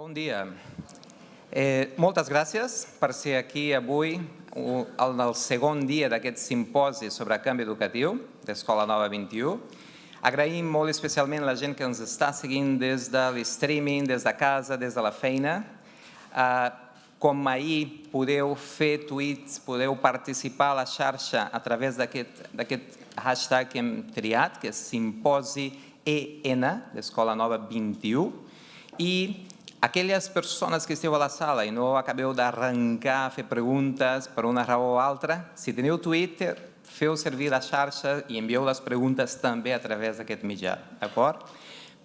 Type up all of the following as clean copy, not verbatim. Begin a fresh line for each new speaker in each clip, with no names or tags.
Bon dia. Moltes gràcies per ser aquí avui en el segon dia d'aquest simposi sobre canvi educatiu d'Escola Nova 21. Agraïm molt especialment la gent que ens està seguint des de l'streaming, des de casa, des de la feina. Com ahir podeu fer tuits, podeu participar a la xarxa a través d'aquest hashtag que hem triat, que és simposi EN d'Escola Nova 21. I aquelles persones que esteu a la sala i no acabeu d'arrencar a fer preguntes per una raó o altra, si teniu Twitter, feu servir la xarxa i envieu les preguntes també a través d'aquest mitjà, d'acord?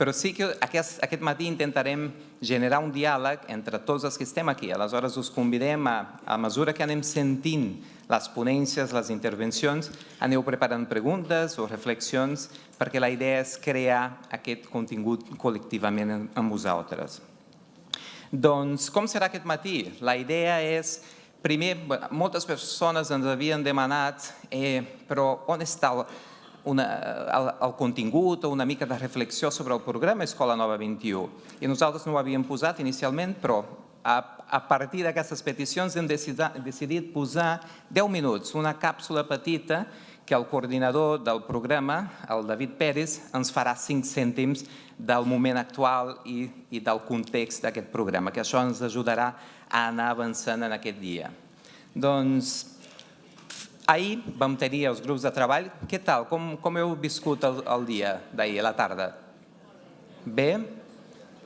Però sí que aquest matí intentarem generar un diàleg entre tots els que estem aquí. Aleshores us convidem a mesura que anem sentint les ponències, les intervencions, aneu preparant preguntes o reflexions perquè la idea és crear aquest contingut col·lectivament amb vosaltres. Doncs com serà aquest matí? La idea és, primer, moltes persones ens havien demanat però on està el contingut o una mica de reflexió sobre el programa Escola Nova 21. I nosaltres no ho havíem posat inicialment, però a partir d'aquestes peticions hem decidit posar 10 minuts, una càpsula petita que el coordinador del programa, el David Pérez, ens farà 5 cèntims del moment actual i del context d'aquest programa, que això ens ajudarà a anar avançant en aquest dia. Doncs, ahir vam tenir els grups de treball. Què tal? Com heu viscut el dia d'ahir, a la tarda? Bé?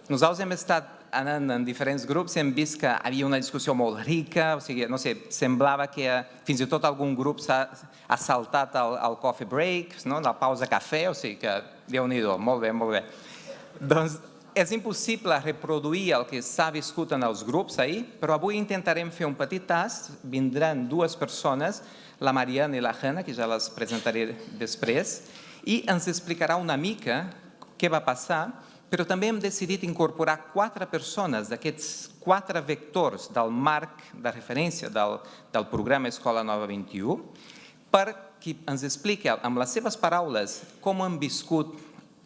Nosaltres hem estat anant en diferents grups, hem vist que hi havia una discussió molt rica, o sigui, no sé, semblava que fins i tot algun grup s'ha saltat el coffee break, la pausa cafè, o sigui que Déu-n'hi-do, molt bé, molt bé. Doncs és impossible reproduir el que s'ha viscut en els grups ahir, però avui intentarem fer un petit tast, vindran 2 persones, la Mariana i la Hanna, que ja les presentaré després, i ens explicarà una mica què va passar, però també hem decidit incorporar 4 persones d'aquests 4 vectors del marc de referència del programa Escola Nova 21 perquè ens expliqui amb les seves paraules com han viscut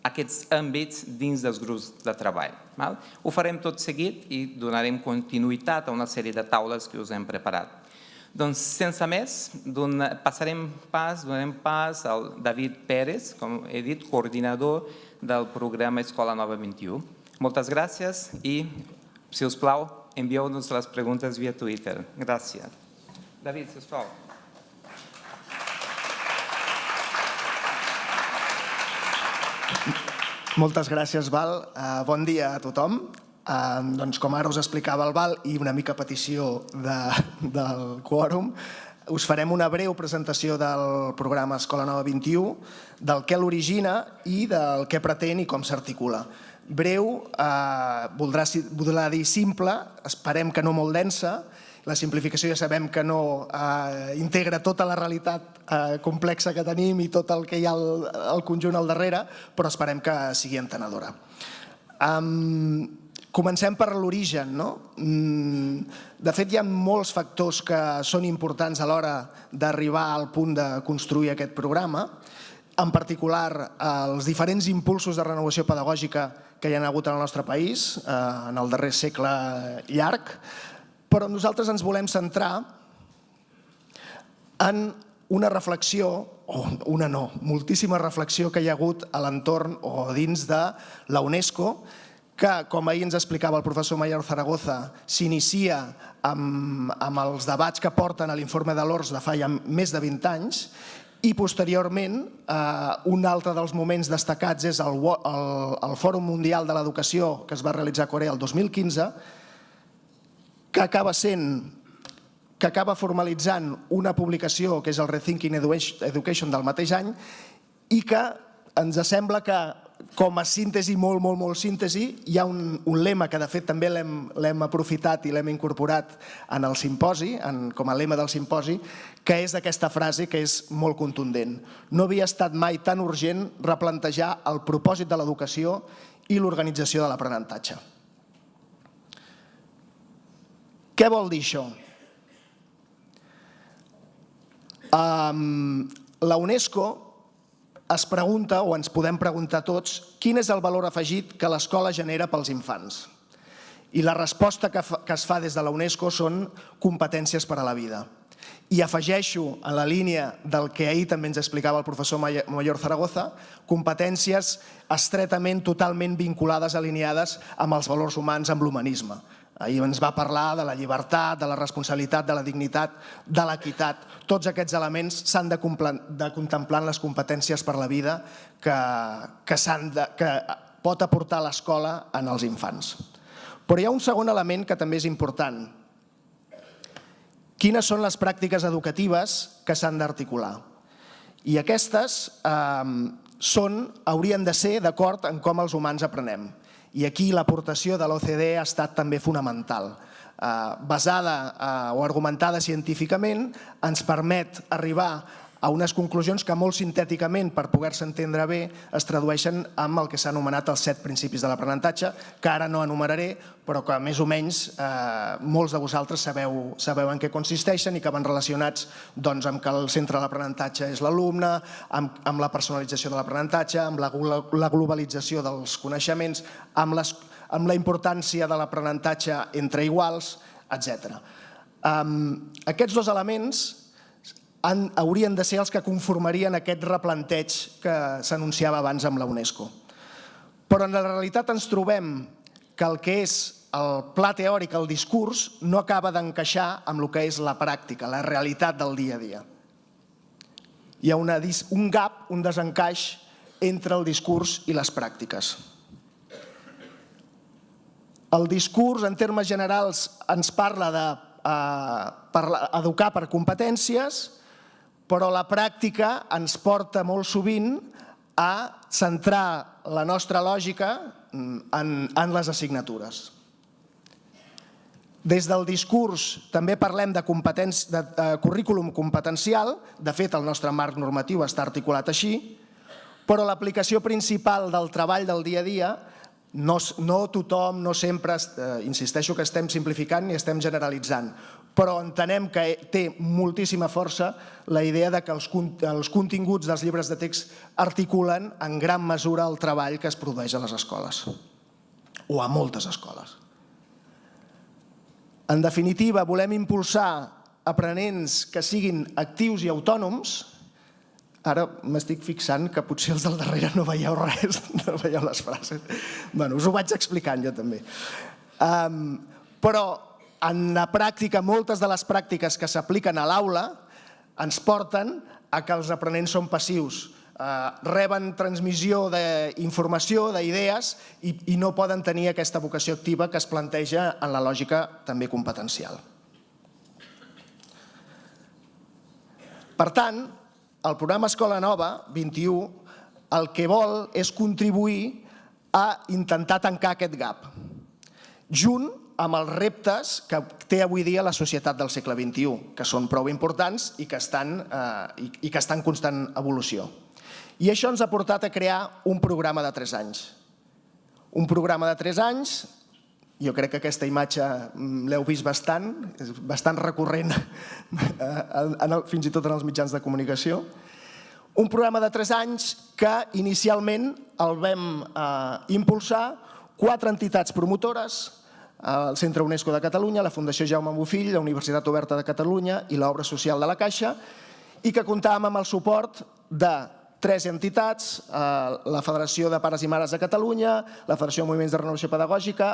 aquests àmbits dins dels grups de treball. Ho farem tot seguit i donarem continuïtat a una sèrie de taules que us hem preparat. Doncs, sense més, donarem pas al David Pérez, com he dit, coordinador del programa Escola Nova 21. Moltes gràcies i, si us plau, envieu-nos les preguntes via Twitter. Gràcies. David, si us plau.
Moltes gràcies, Val. Bon dia a tothom. Doncs com ara us explicava el Val i una mica a petició del quòrum, us farem una breu presentació del programa Escola Nova 21, del què l'origina i del què pretén i com s'articula. Breu voldrà dir simple, esperem que no molt densa. La simplificació ja sabem que no integra tota la realitat complexa que tenim i tot el que hi ha al conjunt al darrere, però esperem que sigui entenedora. Comencem per l'origen. De fet, hi ha molts factors que són importants a l'hora d'arribar al punt de construir aquest programa, en particular els diferents impulsos de renovació pedagògica que hi ha hagut en el nostre país en el darrer segle llarg, però nosaltres ens volem centrar en una reflexió, o una no, moltíssima reflexió que hi ha hagut a l'entorn o dins de la UNESCO, que, com ahir ens explicava el professor Mayor Zaragoza, s'inicia amb els debats que porten a l'informe de l'ORS de fa ja més de 20 anys i, posteriorment, un altre dels moments destacats és el Fòrum Mundial de l'Educació que es va realitzar a Corea el 2015, que acaba formalitzant una publicació que és el Rethinking Education del mateix any i que ens sembla que, com a síntesi, molt síntesi, hi ha un lema que de fet també l'hem aprofitat i l'hem incorporat en el simposi, com a lema del simposi, que és aquesta frase que és molt contundent. No havia estat mai tan urgent replantejar el propòsit de l'educació i l'organització de l'aprenentatge. Què vol dir això? La UNESCO es pregunta, o ens podem preguntar tots, quin és el valor afegit que l'escola genera pels infants. I la resposta que es fa des de la UNESCO són competències per a la vida. I afegeixo, en la línia del que ahir també ens explicava el professor Mayor Zaragoza, competències estretament, totalment vinculades, alineades amb els valors humans, amb l'humanisme. Ahir ens va parlar de la llibertat, de la responsabilitat, de la dignitat, de l'equitat. Tots aquests elements s'han de contemplar en les competències per la vida que pot aportar l'escola en els infants. Però hi ha un segon element que també és important. Quines són les pràctiques educatives que s'han d'articular? I aquestes haurien de ser d'acord amb com els humans aprenem. I aquí l'aportació de l'OCDE ha estat també fonamental. Basada o argumentada científicament, ens permet arribar a unes conclusions que molt sintèticament, per poder-se entendre bé, es tradueixen amb el que s'ha anomenat els 7 principis de l'aprenentatge, que ara no enumeraré, però que més o menys molts de vosaltres sabeu en què consisteixen i que van relacionats amb que el centre de l'aprenentatge és l'alumne, amb la personalització de l'aprenentatge, amb la globalització dels coneixements, amb la importància de l'aprenentatge entre iguals, etc. Aquests 2 elements haurien de ser els que conformarien aquest replanteig que s'anunciava abans amb la UNESCO. Però en la realitat ens trobem que el que és el pla teòric, el discurs, no acaba d'encaixar amb el que és la pràctica, la realitat del dia a dia. Hi ha un gap, un desencaix entre el discurs i les pràctiques. El discurs, en termes generals, ens parla d'educar per competències, però la pràctica ens porta molt sovint a centrar la nostra lògica en les assignatures. Des del discurs també parlem de currículum competencial, de fet el nostre marc normatiu està articulat així, però l'aplicació principal del treball del dia a dia, no tothom, no sempre, insisteixo que estem simplificant i estem generalitzant, però entenem que té moltíssima força la idea que els continguts dels llibres de text articulen en gran mesura el treball que es produeix a les escoles, o a moltes escoles. En definitiva, volem impulsar aprenents que siguin actius i autònoms. Ara m'estic fixant que potser els del darrere no veieu res, no veieu les frases. Bé, us ho vaig explicant jo també. Però en la pràctica, moltes de les pràctiques que s'apliquen a l'aula ens porten a que els aprenents són passius. Reben transmissió d'informació, d'idees, i no poden tenir aquesta vocació activa que es planteja en la lògica també competencial. Per tant, el programa Escola Nova 21 el que vol és contribuir a intentar tancar aquest gap, junt amb els reptes que té avui dia la societat del segle XXI, que són prou importants i que estan en constant evolució. I això ens ha portat a crear un programa de 3 anys. Un programa de 3 anys, jo crec que aquesta imatge l'heu vist bastant, és bastant recurrent fins i tot en els mitjans de comunicació. Un programa de 3 anys que inicialment el vam impulsar 4 entitats promotores, el Centre UNESCO de Catalunya, la Fundació Jaume Bofill, la Universitat Oberta de Catalunya i l'Obra Social de la Caixa, i que comptàvem amb el suport de 3 entitats, la Federació de Pares i Mares de Catalunya, la Federació de Moviments de Renovació Pedagògica,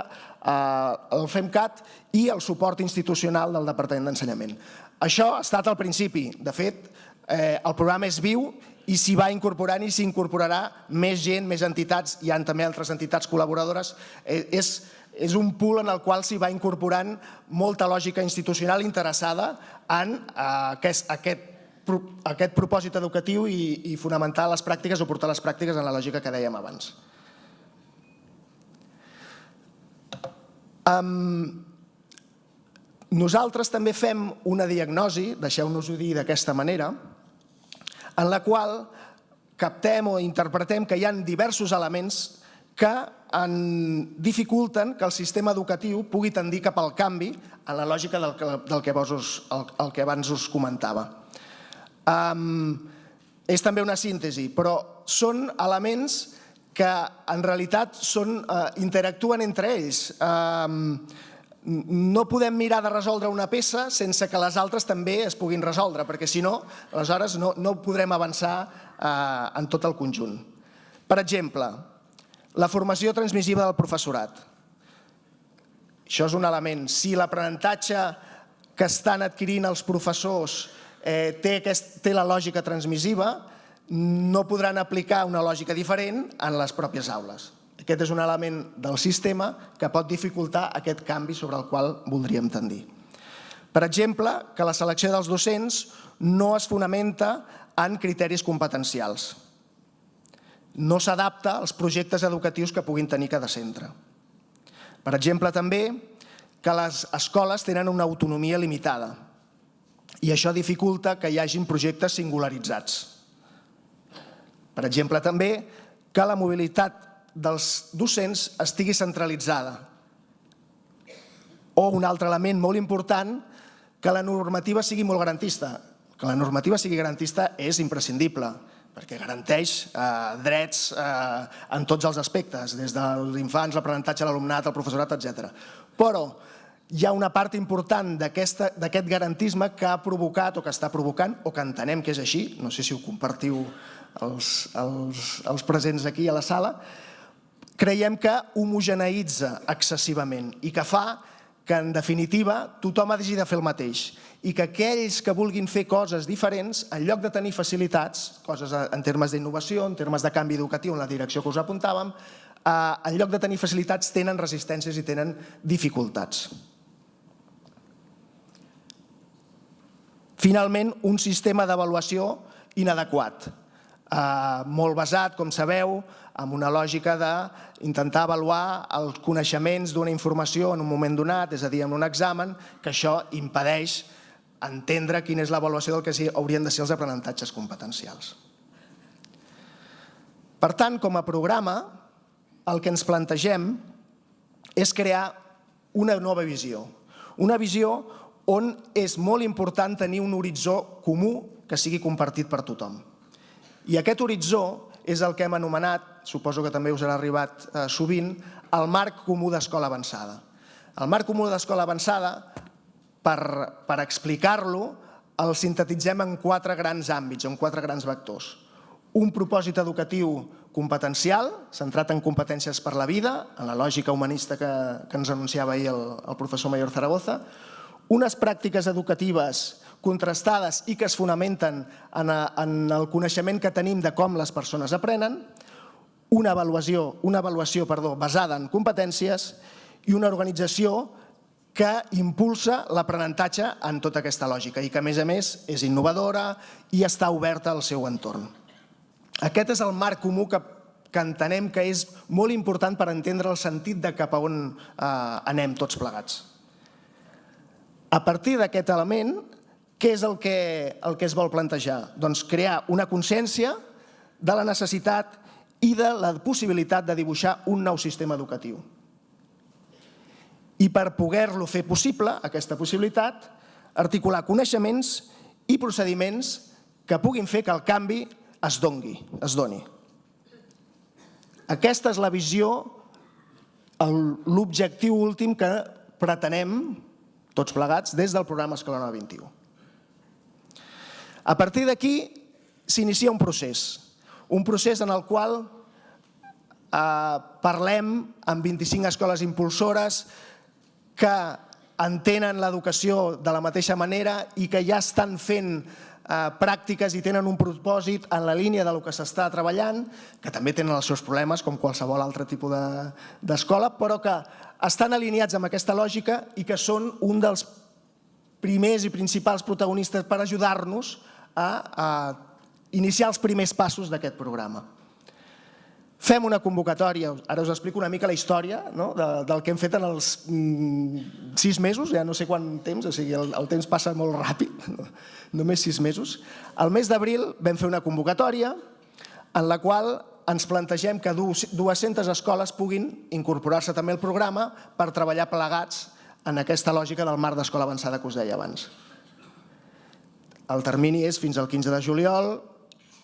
el FEMCAT i el suport institucional del Departament d'Ensenyament. Això ha estat al principi. De fet, el programa és viu i s'hi va incorporant i s'hi incorporarà més gent, més entitats, hi ha també altres entitats col·laboradores. És un pool en el qual s'hi va incorporant molta lògica institucional interessada en aquest propòsit educatiu i fonamentar les pràctiques o portar les pràctiques en la lògica que dèiem abans. Nosaltres també fem una diagnosi, deixeu-nos-ho dir d'aquesta manera, en la qual captem o interpretem que hi ha diversos elements que dificulten que el sistema educatiu pugui tendir cap al canvi en la lògica del que abans us comentava. És també una síntesi, però són elements que en realitat interactuen entre ells. No podem mirar de resoldre una peça sense que les altres també es puguin resoldre, perquè si no, aleshores no podrem avançar en tot el conjunt. Per exemple, la formació transmissiva del professorat. Això és un element. Si l'aprenentatge que estan adquirint els professors té la lògica transmissiva, no podran aplicar una lògica diferent en les pròpies aules. Aquest és un element del sistema que pot dificultar aquest canvi sobre el qual voldríem tendir. Per exemple, que la selecció dels docents no es fonamenta en criteris competencials. No s'adapta als projectes educatius que puguin tenir cada centre. Per exemple, també, que les escoles tenen una autonomia limitada i això dificulta que hi hagin projectes singularitzats. Per exemple, també, que la mobilitat dels docents estigui centralitzada. O un altre element molt important, que la normativa sigui molt garantista. Que la normativa sigui garantista és imprescindible, perquè garanteix drets en tots els aspectes, des dels infants, l'aprenentatge, l'alumnat, el professorat, etc. Però hi ha una part important d'aquest garantisme que ha provocat o que està provocant, o que entenem que és així, no sé si ho compartiu els presents aquí a la sala, creiem que homogeneïtza excessivament i que fa que, en definitiva, tothom hagi de fer el mateix i que aquells que vulguin fer coses diferents, en lloc de tenir facilitats, coses en termes d'innovació, en termes de canvi educatiu en la direcció que us apuntàvem, en lloc de tenir facilitats tenen resistències i tenen dificultats. Finalment, un sistema d'avaluació inadequat, molt basat, com sabeu, en una lògica d'intentar avaluar els coneixements d'una informació en un moment donat, és a dir, en un examen, que això impedeix entendre quina és l'avaluació del que haurien de ser els aprenentatges competencials. Per tant, com a programa, el que ens plantegem és crear una nova visió. Una visió on és molt important tenir un horitzó comú que sigui compartit per tothom. I aquest horitzó és el que hem anomenat, suposo que també us ha arribat sovint, el marc comú d'escola avançada. El marc comú d'escola avançada, per explicar-lo, el sintetitzem en 4 grans àmbits, en 4 grans vectors. Un propòsit educatiu competencial, centrat en competències per la vida, en la lògica humanista que ens anunciava ahir el professor Mayor Zaragoza, unes pràctiques educatives contrastades i que es fonamenten en el coneixement que tenim de com les persones aprenen, una avaluació basada en competències i una organització que impulsa l'aprenentatge en tota aquesta lògica i que, a més, és innovadora i està oberta al seu entorn. Aquest és el marc comú que entenem que és molt important per entendre el sentit de cap a on anem tots plegats. A partir d'aquest element, què és el que es vol plantejar? Doncs crear una consciència de la necessitat i de la possibilitat de dibuixar un nou sistema educatiu. I per poder-lo fer possible, aquesta possibilitat, articular coneixements i procediments que puguin fer que el canvi es doni. Aquesta és la visió, l'objectiu últim que pretenem tots plegats des del programa Escola Nova 21. A partir d'aquí s'inicia un procés en el qual parlem amb 25 escoles impulsores que entenen l'educació de la mateixa manera i que ja estan fent pràctiques i tenen un propòsit en la línia del que s'està treballant, que també tenen els seus problemes com qualsevol altre tipus d'escola, però que estan alineats amb aquesta lògica i que són un dels primers i principals protagonistes per ajudar-nos a iniciar els primers passos d'aquest programa. Fem una convocatòria, ara us explico una mica la història del que hem fet en els 6 mesos, ja no sé quant temps, o sigui, el temps passa molt ràpid, només 6 mesos. Al mes d'abril vam fer una convocatòria en la qual ens plantegem que 200 escoles puguin incorporar-se també al programa per treballar plegats en aquesta lògica del marc d'escola avançada que us deia abans. El termini és fins al 15 de juliol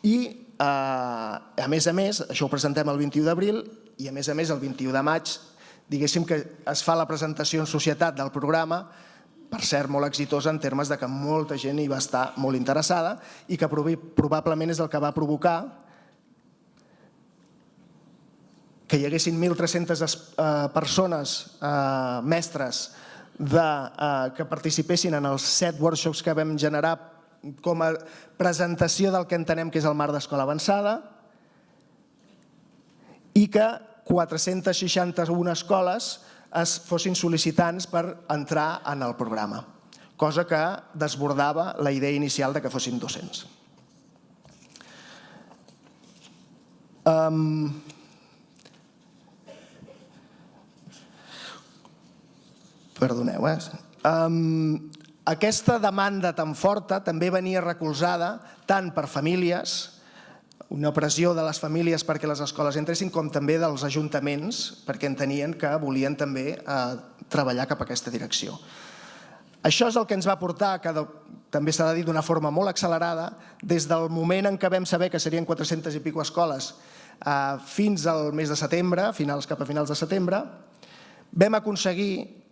I, a més, això ho presentem el 21 d'abril i, a més, el 21 de maig, diguéssim que es fa la presentació en societat del programa, per cert, molt exitosa en termes de que molta gent hi va estar molt interessada i que probablement és el que va provocar que hi haguessin 1.300 persones, mestres, que participessin en els 7 workshops que vam generar com a presentació del que entenem que és el marc d'escola avançada i que 461 escoles fossin sol·licitants per entrar en el programa, cosa que desbordava la idea inicial de que fossin 200. Perdoneu, aquesta demanda tan forta també venia recolzada tant per famílies, una pressió de les famílies perquè les escoles entressin, com també dels ajuntaments, perquè entenien que volien també treballar cap a aquesta direcció. Això és el que ens va portar, que també s'ha de dir d'una forma molt accelerada, des del moment en què vam saber que serien 400 i escaig escoles fins al mes de setembre, cap a finals de setembre, vam aconseguir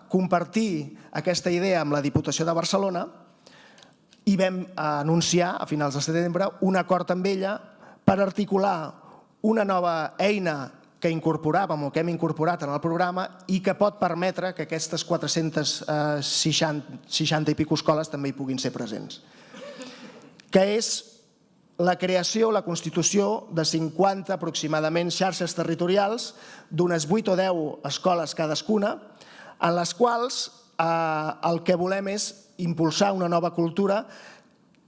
compartir aquesta idea amb la Diputació de Barcelona i vam anunciar a finals de setembre un acord amb ella per articular una nova eina que incorporàvem o que hem incorporat en el programa i que pot permetre que aquestes 460 i escaig escoles també hi puguin ser presents, que és la creació, la constitució de 50 aproximadament xarxes territorials d'unes 8 o 10 escoles cadascuna, en les quals el que volem és impulsar una nova cultura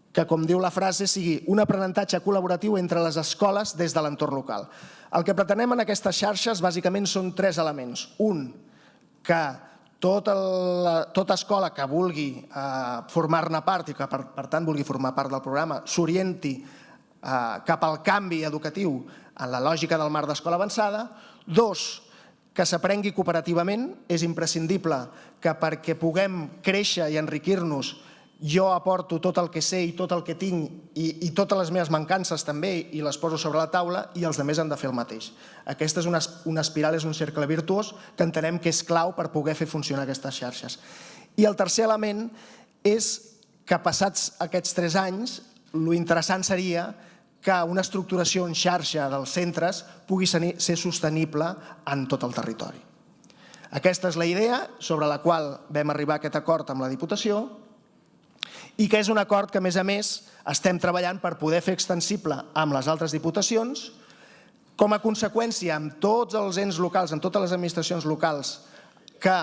que, com diu la frase, sigui un aprenentatge col·laboratiu entre les escoles des de l'entorn local. El que pretenem en aquestes xarxes bàsicament són 3 elements. Un, que tota escola que vulgui formar-ne part i que per tant vulgui formar part del programa s'orienti cap al canvi educatiu en la lògica del marc d'escola avançada. 2, que s'aprengui cooperativament. És imprescindible que perquè puguem créixer i enriquir-nos jo aporto tot el que sé i tot el que tinc i totes les meves mancances també i les poso sobre la taula i els altres han de fer el mateix. Aquesta és una espiral, és un cercle virtuós que entenem que és clau per poder fer funcionar aquestes xarxes. I el tercer element és que passats aquests 3 anys, l'interessant seria que una estructuració en xarxa dels centres pugui ser sostenible en tot el territori. Aquesta és la idea sobre la qual vam arribar a aquest acord amb la Diputació i que és un acord que, a més, estem treballant per poder fer extensible amb les altres diputacions, com a conseqüència amb tots els ens locals, amb totes les administracions locals que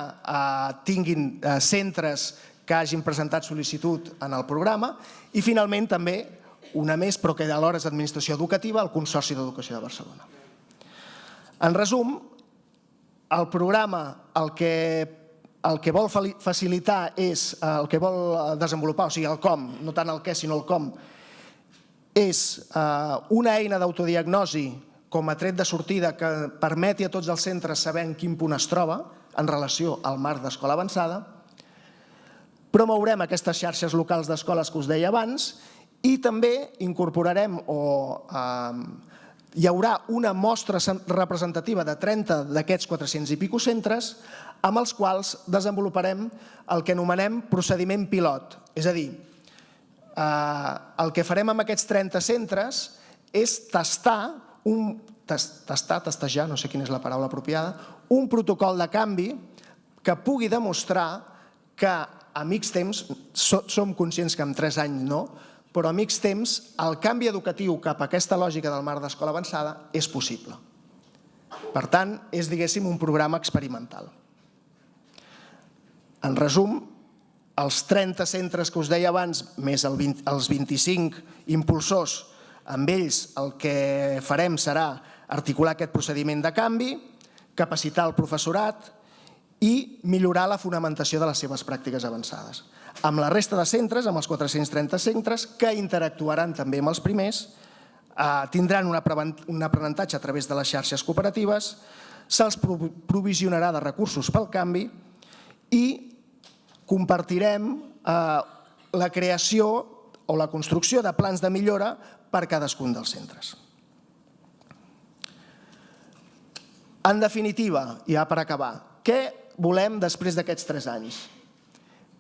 tinguin centres que hagin presentat sol·licitud en el programa i, finalment, també una més, però que alhora és administració educativa, el Consorci d'Educació de Barcelona. En resum, el programa el que vol facilitar és, el que vol desenvolupar, o sigui, el com, no tant el què, sinó el com, és una eina d'autodiagnosi com a tret de sortida que permeti a tots els centres saber en quin punt es troba en relació al marc d'escola avançada. Promourem aquestes xarxes locals d'escoles que us deia abans i també incorporarem hi haurà una mostra representativa de 30 d'aquests 400 i escaig centres amb els quals desenvoluparem el que anomenem procediment pilot. És a dir, el que farem amb aquests 30 centres és testejar, no sé quina és la paraula apropiada, un protocol de canvi que pugui demostrar que a mig temps, som conscients que en 3 anys no, però a mig temps el canvi educatiu cap a aquesta lògica del marc d'escola avançada és possible. Per tant, és, diguéssim, un programa experimental. En resum, els 30 centres que us deia abans, més els 25 impulsors, amb ells el que farem serà articular aquest procediment de canvi, capacitar el professorat i millorar la fonamentació de les seves pràctiques avançades. Amb la resta de centres, amb els 430 centres, que interactuaran també amb els primers, tindran un aprenentatge a través de les xarxes cooperatives, se'ls provisionarà de recursos pel canvi i compartirem la creació o la construcció de plans de millora per cadascun dels centres. En definitiva, ja per acabar, què volem després d'aquests 3 anys?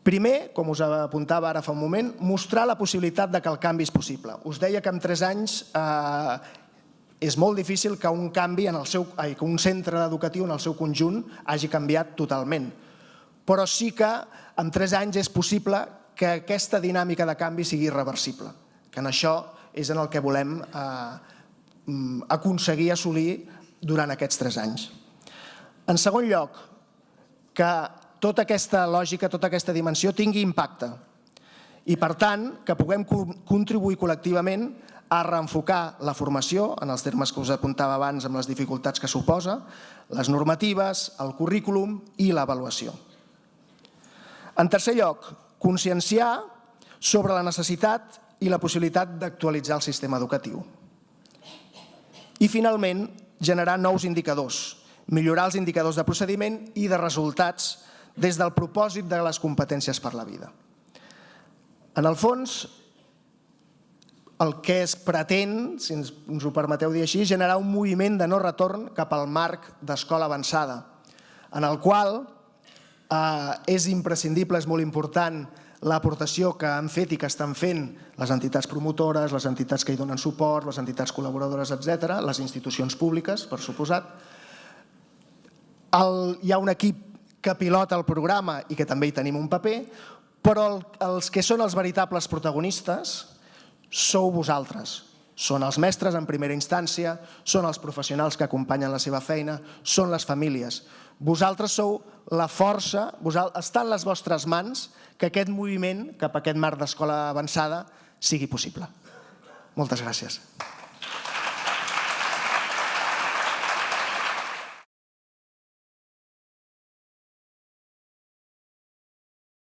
Primer, com us apuntava ara fa un moment, mostrar la possibilitat que el canvi és possible. Us deia que en 3 anys és molt difícil que un centre educatiu en el seu conjunt hagi canviat totalment. Però sí que en 3 anys és possible que aquesta dinàmica de canvi sigui irreversible, que en això és en el que volem aconseguir assolir durant aquests 3 anys. En segon lloc, que tota aquesta lògica, tota aquesta dimensió tingui impacte i, per tant, que puguem contribuir col·lectivament a reenfocar la formació, en els termes que us apuntava abans amb les dificultats que suposa, les normatives, el currículum i l'avaluació. En tercer lloc, conscienciar sobre la necessitat i la possibilitat d'actualitzar el sistema educatiu. I, finalment, generar nous indicadors, millorar els indicadors de procediment i de resultats des del propòsit de les competències per la vida. En el fons, el que es pretén, si ens ho permeteu dir així, és generar un moviment de no retorn cap al marc d'escola avançada, en el qual és imprescindible, és molt important l'aportació que han fet i que estan fent les entitats promotores, les entitats que hi donen suport, les entitats col·laboradores, etc., les institucions públiques, per suposat. Hi ha un equip que pilota el programa i que també hi tenim un paper, però els que són els veritables protagonistes sou vosaltres. Són els mestres en primera instància, són els professionals que acompanyen la seva feina, són les famílies. Vosaltres sou la força, està en les vostres mans que aquest moviment cap a aquest marc d'escola avançada sigui possible. Moltes gràcies.